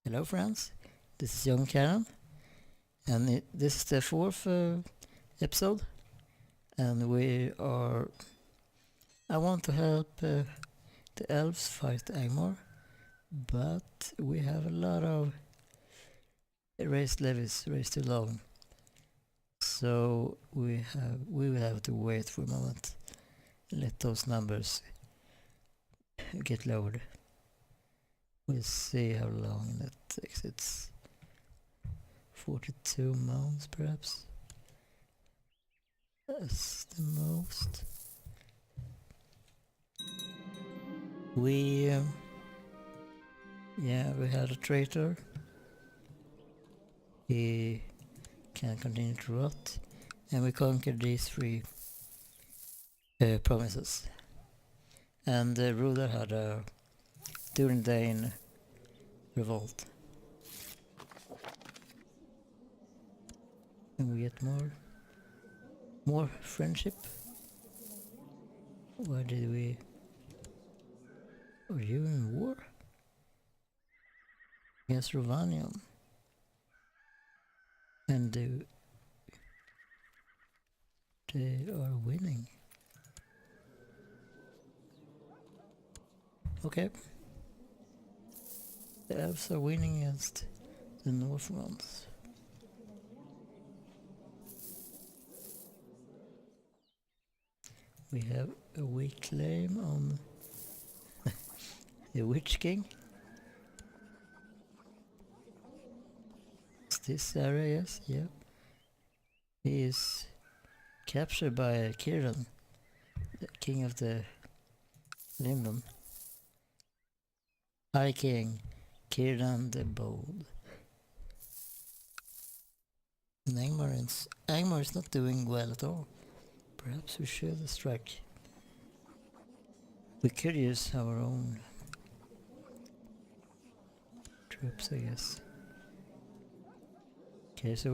Hello friends, this is Young Cannon, and this is the fourth episode, and I want to help the elves fight Arnor, but we have a lot of raised levies raised too low, so we will have to wait for a moment and let those numbers get lowered. We'll see how long that takes. It's 42 months perhaps. That's the most. We had a traitor. He can continue to rot, and we conquered these three provinces. And the ruler had a Arthedain revolt. And we get more friendship. Why did we? Are you in war? Against Rovanium. And they are winning. Okay. The elves are winning against the North ones. We have a weak claim on the Witch King. It's this area, yes, yeah. He is captured by Kiran, the king of the Limdom. High King Kiran the Bold. And Arnor is not doing well at all. Perhaps we should strike. We could use our own troops, I guess. Okay, so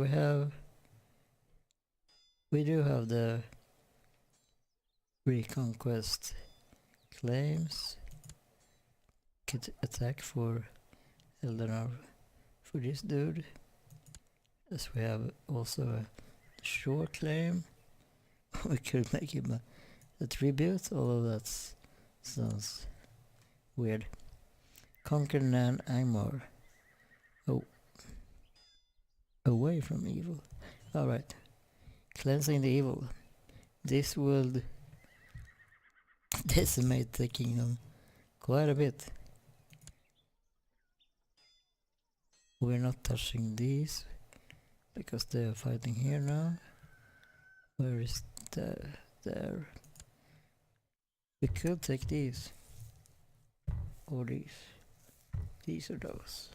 we do have the reconquest claims. Could attack for Arnor for this dude. As we have also a shore claim. We could make him a tribute, although that sounds weird. Conquer Nan Arnor. Oh. Away from evil. Alright. Cleansing the evil. This will decimate the kingdom quite a bit. We're not touching these because they are fighting here now. Where is there? We could take these. Or these. These or those.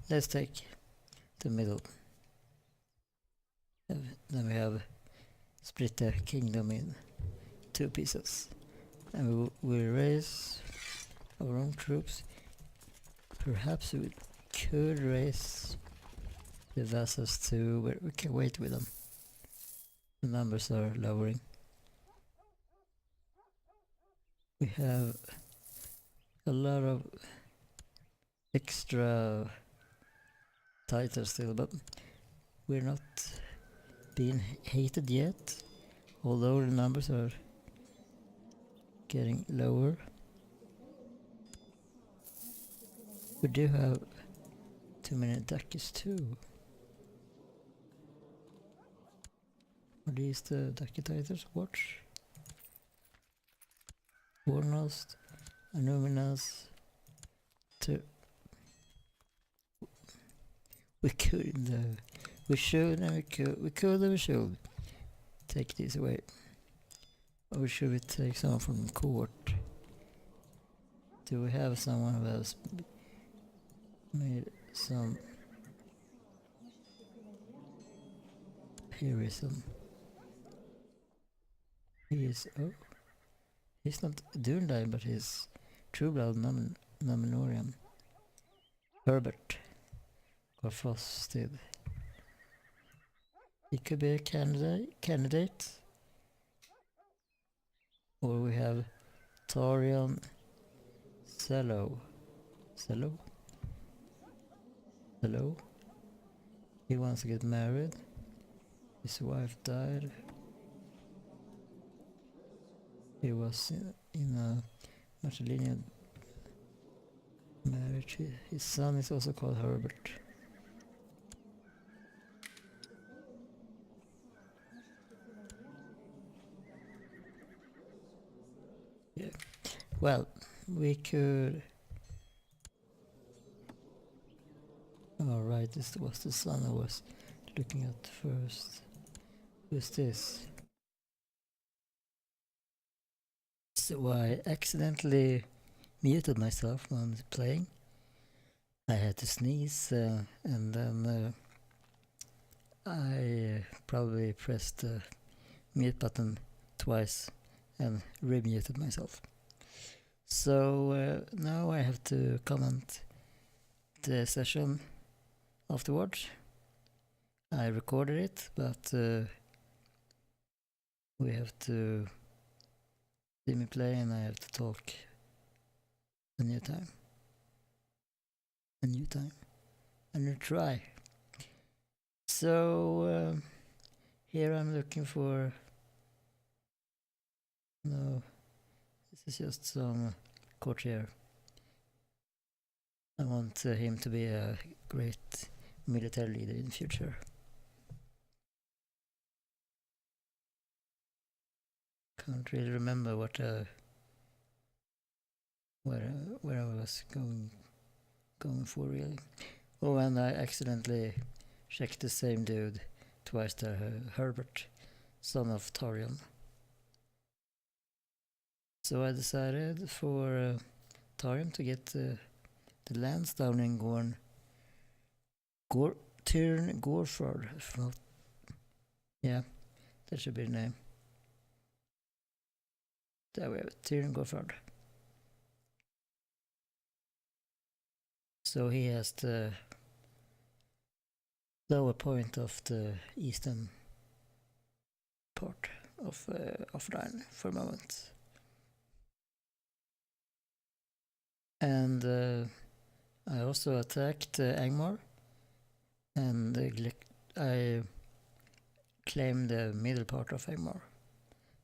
Let's take the middle. Then we have split the kingdom in two pieces. And we raise our own troops. Perhaps we could raise the vassals too, but we can wait with them. The numbers are lowering. We have a lot of extra titles still, but we're not being hated yet, although the numbers are getting lower. We do have too many duckies too. Are these the ducky titles? Watch. Warnost, Anuminas. We could, we should, and we should take these away. Or should we take someone from the court? Do we have someone who has made some heroism? He's not Arthedain, but he's true blood Nominorium. Herbert Garfosted. He could be a candidate. Or we have Torian Cello. He wants to get married. His wife died. He was in a matrilineal marriage. His son is also called Herbert. Yeah. Well, we could... Alright, this was the son I was looking at first. Who's this? So I accidentally muted myself when playing. I had to sneeze and then I probably pressed the mute button twice and remuted myself. So now I have to comment the session afterwards. I recorded it, but we have to see me play and I have to talk a new try. So here I'm looking for... No, this is just some courtier. I want him to be a great military leader in the future. Can't really remember what where I was going for really. Oh, and I accidentally checked the same dude twice there, Herbert, son of Torian. So I decided for Torian to get the lands down in Tirn Gorford. Yeah, that should be the name. There we have it, Tirn Gorford. So he has the lower point of the eastern part of Arthedain for a moment. And I also attacked Angmar, and I claimed the middle part of Angmar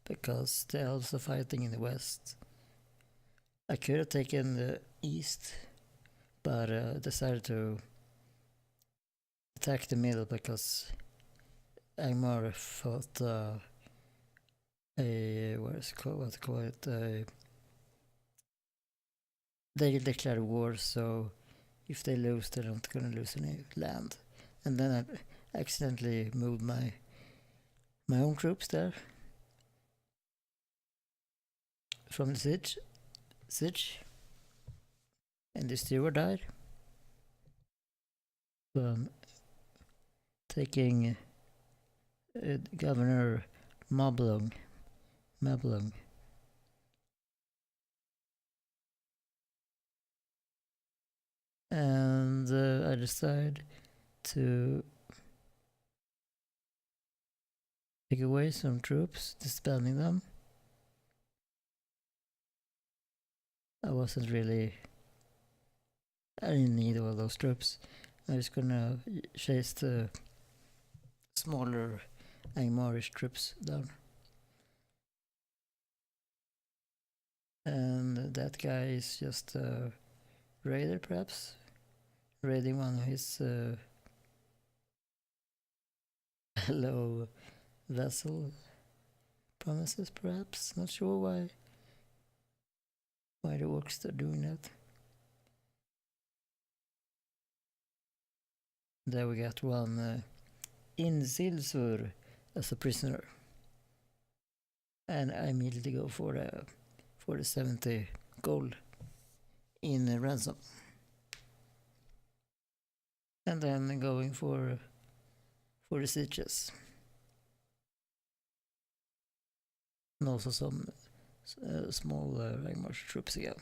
because the elves are fighting in the west. I could have taken the east, but decided to attack the middle because Angmar fought they declared war, so if they lose, they're not gonna lose any land. And then I accidentally moved my own troops there from the siege, and the steward died. So I'm taking Governor Mablung. And I decided to take away some troops, disbanding them. I didn't need all those troops. I was gonna chase the smaller Angmarish troops down. And that guy is just a raider, perhaps? Raiding one of his low vessel promises, perhaps? Not sure why the orcs are doing that. There we got one Insilsur as a prisoner. And I immediately go for the 70 gold in ransom. And then going for the sieges. And also some small Ragmarsh troops again.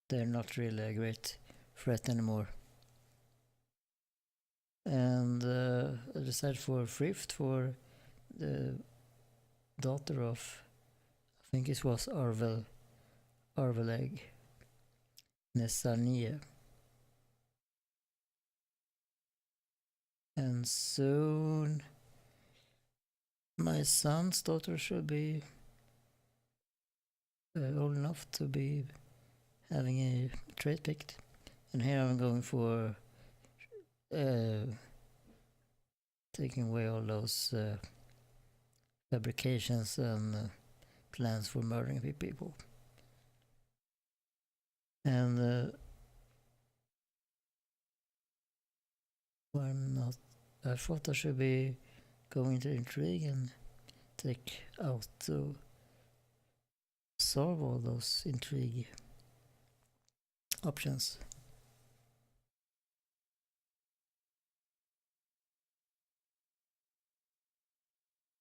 They're not really a great threat anymore. And I decided for Thrift, for the daughter of think it was Arveleg Nesania. And soon my son's daughter should be old enough to be having a trait picked. And here I'm going for taking away all those fabrications and plans for murdering people. And why not? I thought I should be going into intrigue and take out to solve all those intrigue options.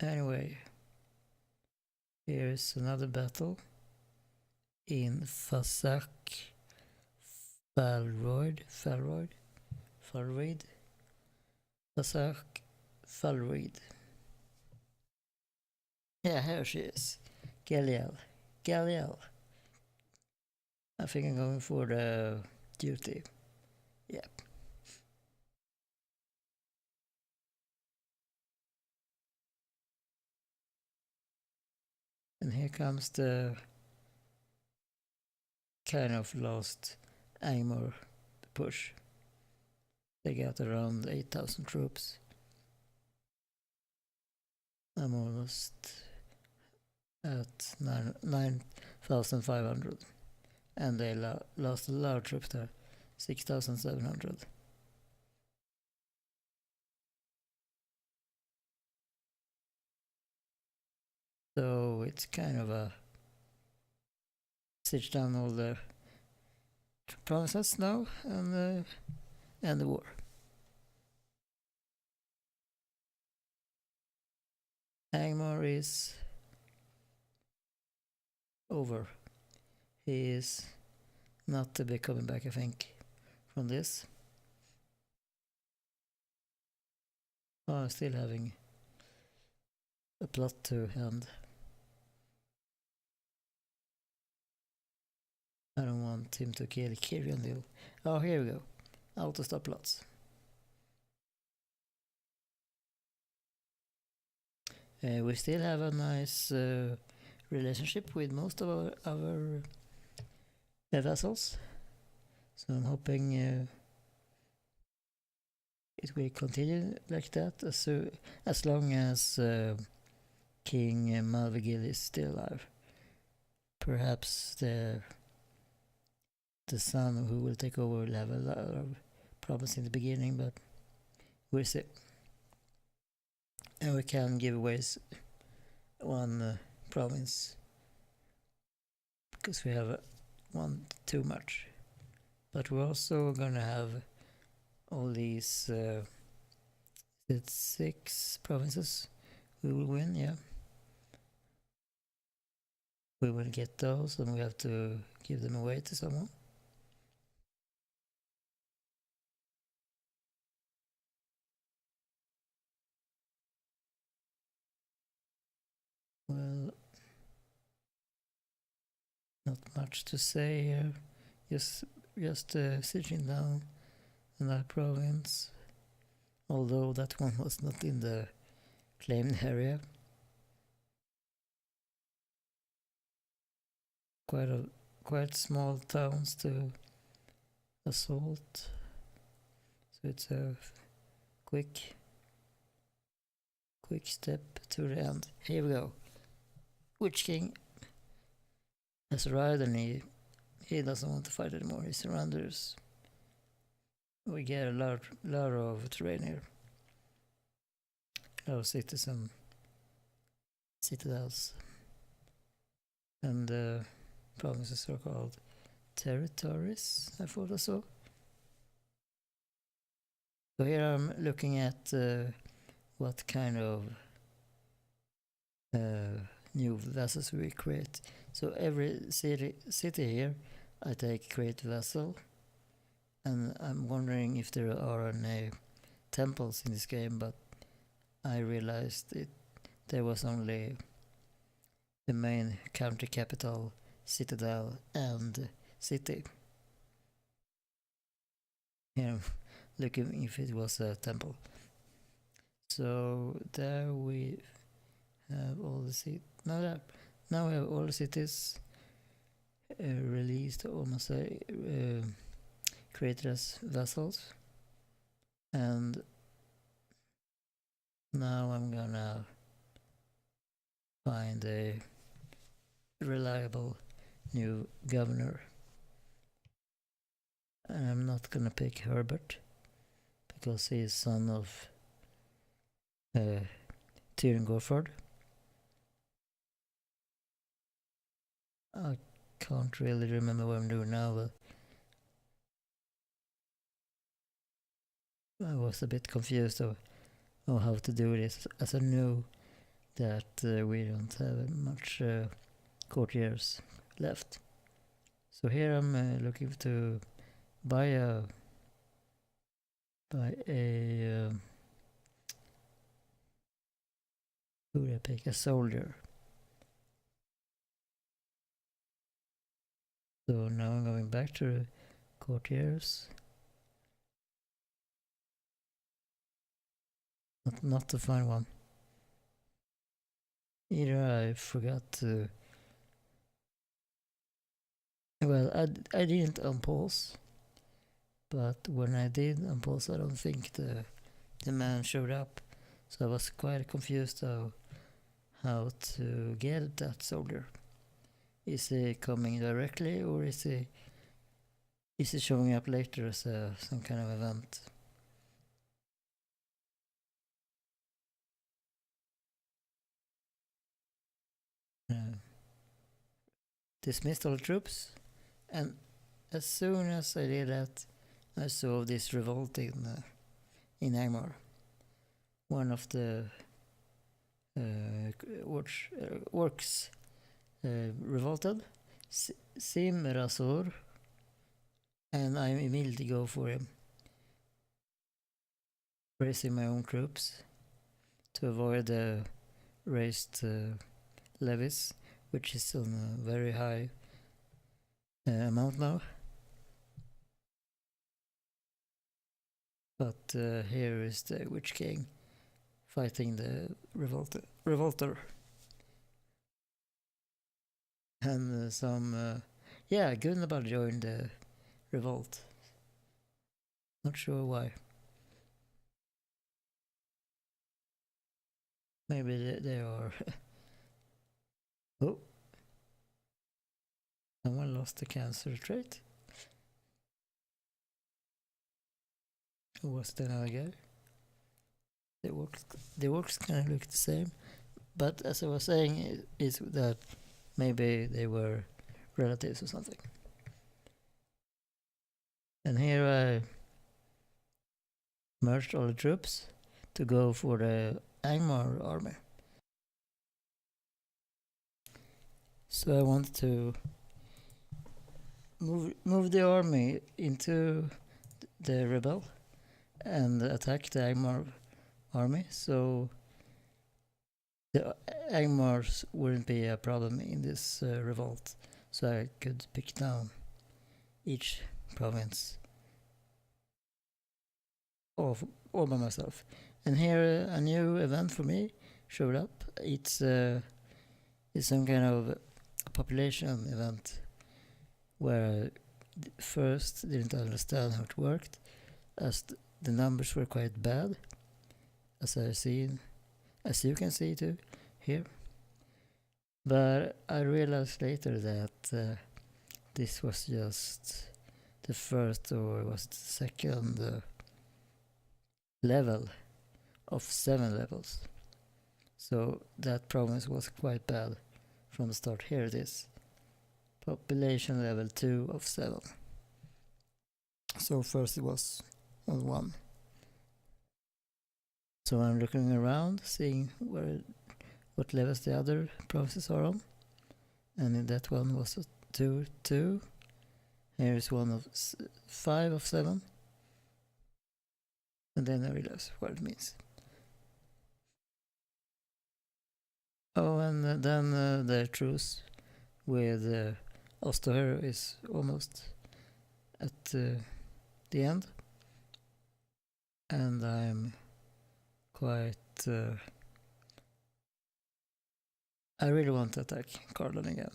Anyway, here's another battle in Falroid. Yeah, here she is. Galiel. I think I'm going for the duty. Yep. And here comes the kind of lost Arnor push. They got around 8,000 troops. I'm almost at 9,500. And they lost a lot of troops there, 6,700. So it's kind of a siege down all the provinces now and the war. Arnor is over. He is not to be coming back, I think, from this. Oh, I'm still having a plot to hand. I don't want him to kill Kiriandil. Oh, here we go. Auto-stop plots. We still have a nice relationship with most of our vessels. So I'm hoping it will continue like that as long as King Malvigil is still alive. Perhaps the son who will take over will have a lot of problems in the beginning, but we'll see. And we can give away one province because we have one too much. But we're also gonna have all these 6 provinces we will win, yeah. We will get those and we have to give them away to someone. Well, not much to say here. Just sieging down another province. Although that one was not in the claimed area. Quite small towns to assault. So it's a quick step to the end. Here we go. Witch King has arrived and he doesn't want to fight anymore. He surrenders. We get a lot of terrain here. A lot of citadels. And the provinces are called territories, I thought I saw. So here I'm looking at what kind of new vessels we create. So every city here I create vessel, and I'm wondering if there are any temples in this game, but I realized there was only the main county capital, citadel, and city. Here, looking if it was a temple. So there we have all the cities. Now we have all the cities released, almost created as vassals. And now I'm gonna find a reliable new governor. And I'm not gonna pick Herbert because he is son of Tyrion Gorford. I can't really remember what I'm doing now, but I was a bit confused of how to do this, as I knew that we don't have much courtiers left. So here I'm looking to buy a who would I pick? A soldier. So now I'm going back to courtiers. Not to find one. Either I forgot to. Well, I didn't unpause, but when I did unpause, I don't think the man showed up. So I was quite confused of how to get that soldier. Is he coming directly, or is he showing up later as some kind of event? Dismissed all troops, and as soon as I did that, I saw this revolt in Arnor. One of the orcs revolted, Simrasor, and I immediately go for him, raising my own troops to avoid the raised levies, which is on a very high amount now. But here is the Witch King fighting the revolter. And Gunnabar joined the revolt. Not sure why. Maybe they are. Oh. Someone lost the cancer trait. Who was the other guy? The works kind of look the same, but as I was saying, is that maybe they were relatives or something. And here I merged all the troops to go for the Angmar army. So I want to move the army into the rebel and attack the Angmar army, so the Angmars wouldn't be a problem in this revolt, so I could pick down each province all by myself. And here a new event for me showed up. It's some kind of population event where I first didn't understand how it worked, as the numbers were quite bad, as you can see too here. But I realized later that this was just the first, or was the second level of 7 levels. So that province was quite bad from the start. Here it is. Population level 2 of 7. So first it was on 1. So I'm looking around, seeing what levels the other provinces are on. And in that one was a 2. Here is one of 5 of 7. And then I realized what it means. Oh, and then the truce with Osterher is almost at the end, and I'm quite. I really want to attack Karlan again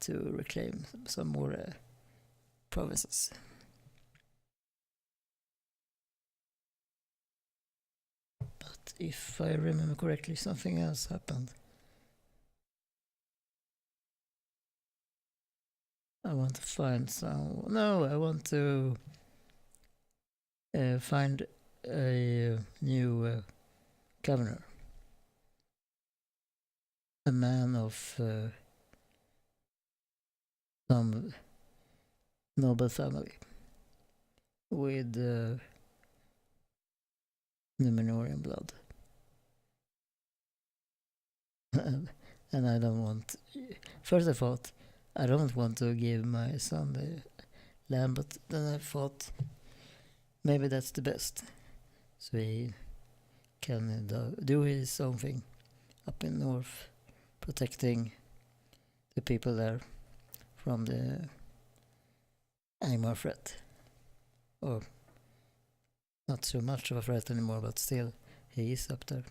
to reclaim some more provinces. But if I remember correctly, something else happened. I want to find some. No, I want to find a new governor. A man of some noble family with Numenorian blood. And I don't want. First, I thought I don't want to give my son the land, but then I thought maybe that's the best. So he can do his own thing up in north, protecting the people there from the Angmar threat. Or not so much of a threat anymore, but still he is up there.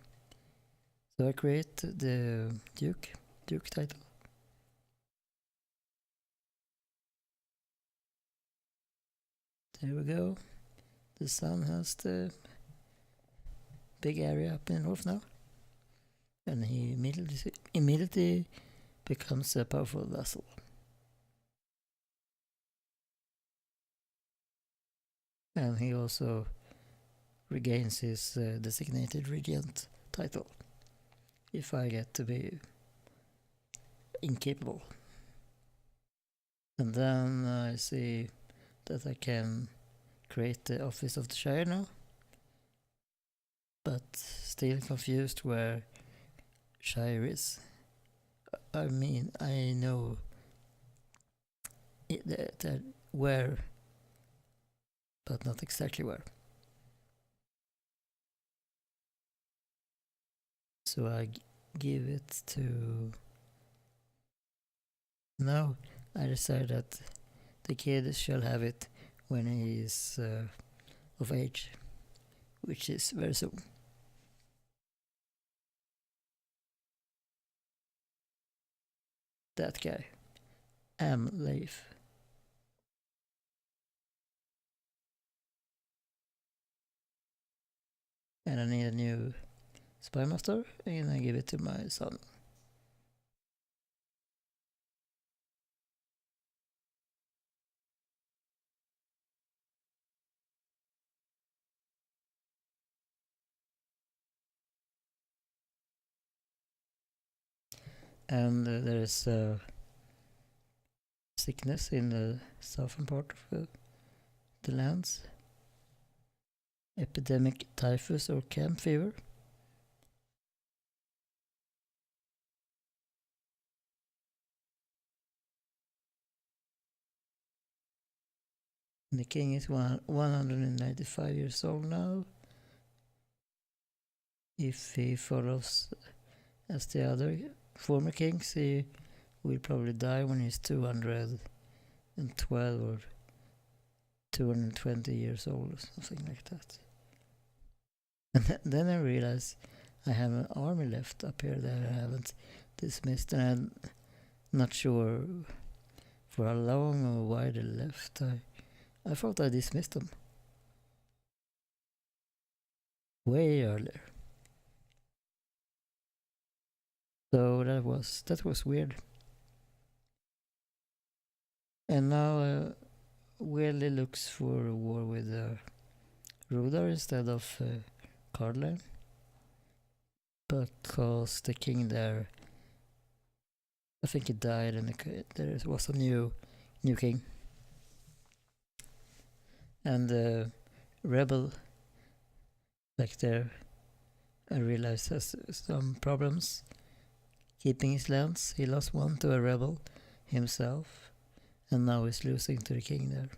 So I create the Duke title. There we go. The son has the big area up in the north now. And he immediately becomes a powerful vassal. And he also regains his designated regent title if I get to be incapable. And then I see that I can create the office of the Shire now, but still confused where Shire is. I mean, I know that where, but not exactly where. So I give it to. No, I decide that the kid shall have it when he is of age, which is very soon. That guy, Leif. And I need a new spy master, and I give it to my son. And there is sickness in the southern part of the lands. Epidemic typhus or camp fever. The king is 195 years old now. If he follows as the other former kings, he will probably die when he's 212 or 220 years old or something like that. And then I realize I have an army left up here that I haven't dismissed, and I'm not sure for how long or why they left. I thought I dismissed them way earlier. So that was weird. And now Willie looks for a war with Rudar instead of Karlan, because the king there, I think he died, and there was a new king. And the rebel back there, I realized, has some problems keeping his lands. He lost one to a rebel himself, and now he's losing to the king there.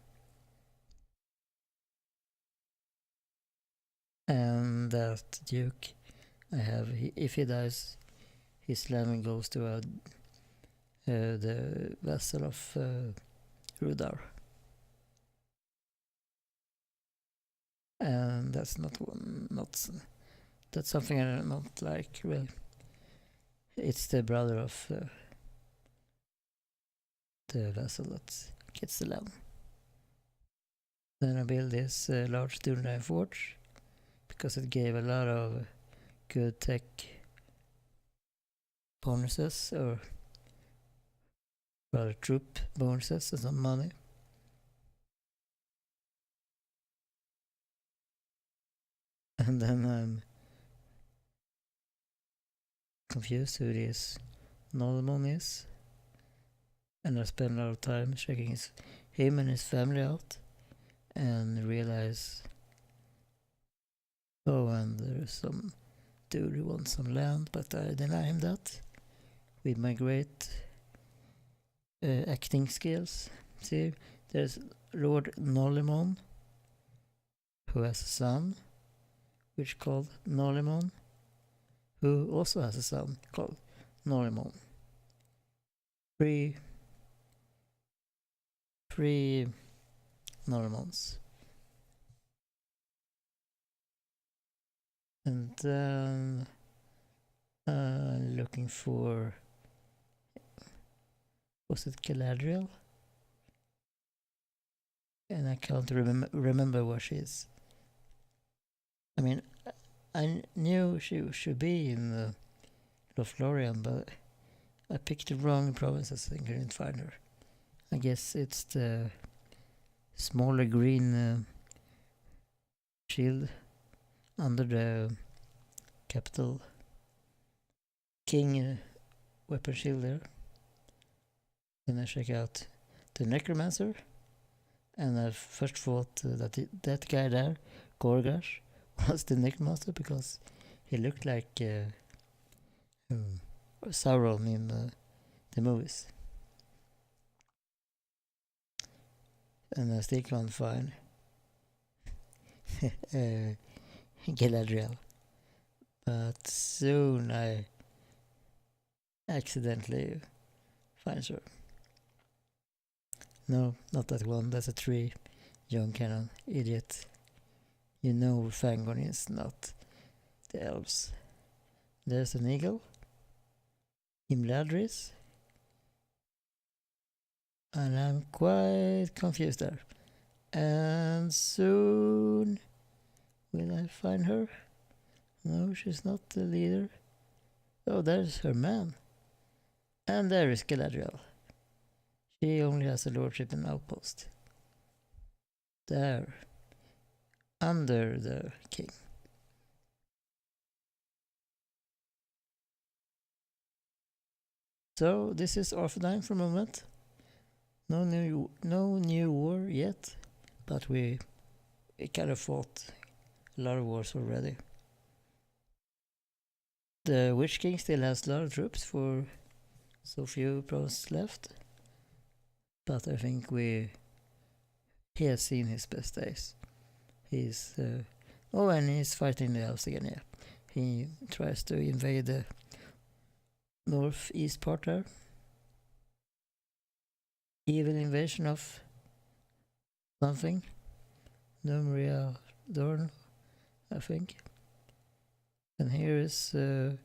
And that duke I have, if he dies, his land goes to the vassal of Rudar. And that's that's something I don't like really. It's the brother of the vassal that gets the land. Then I built this large Dunrai forge because it gave a lot of good tech bonuses, or rather troop bonuses and some money. And then I'm confused who this Nolemon is, and I spend a lot of time checking him and his family out, and realize, oh, and there's some dude who wants some land, but I deny him that with my great acting skills. See, there's Lord Nolemon, who has a son which called Nolemon, who also has a son called Nolemon. Three Nolemons. And then looking for, was it Galadriel? And I can't remember where she is. I mean, I knew she should be in Lothlorien, but I picked the wrong provinces and couldn't find her. I guess it's the smaller green shield under the capital king weapon shield there. Then I check out the necromancer, and I first thought that guy there, Gorgash, was the necromancer because he looked like Sauron in the movies. And I still can't find Galadriel. But soon I accidentally find her. No, not that one. That's a tree. Young Cannon, idiot. You know Fangon is not the elves. There's an eagle. Imladris. And I'm quite confused there. And soon will I find her? No, she's not the leader. Oh, there's her man. And there is Galadriel. She only has a lordship and outpost. There. Under the king. So this is Arthedain for a moment. No new war yet, but we kind of fought a lot of wars already. The Witch King still has a lot of troops for so few provinces left, but I think he has seen his best days. He's and he's fighting the elves again. Yeah, he tries to invade the northeast part there. Evil invasion of something. Numeria Dorn, I think. And here is the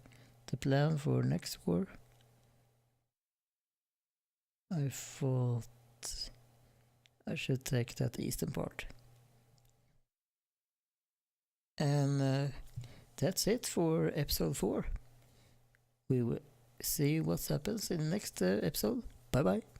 plan for next war. I thought I should take that eastern part. And that's it for episode 4. We will see what happens in the next episode. Bye bye.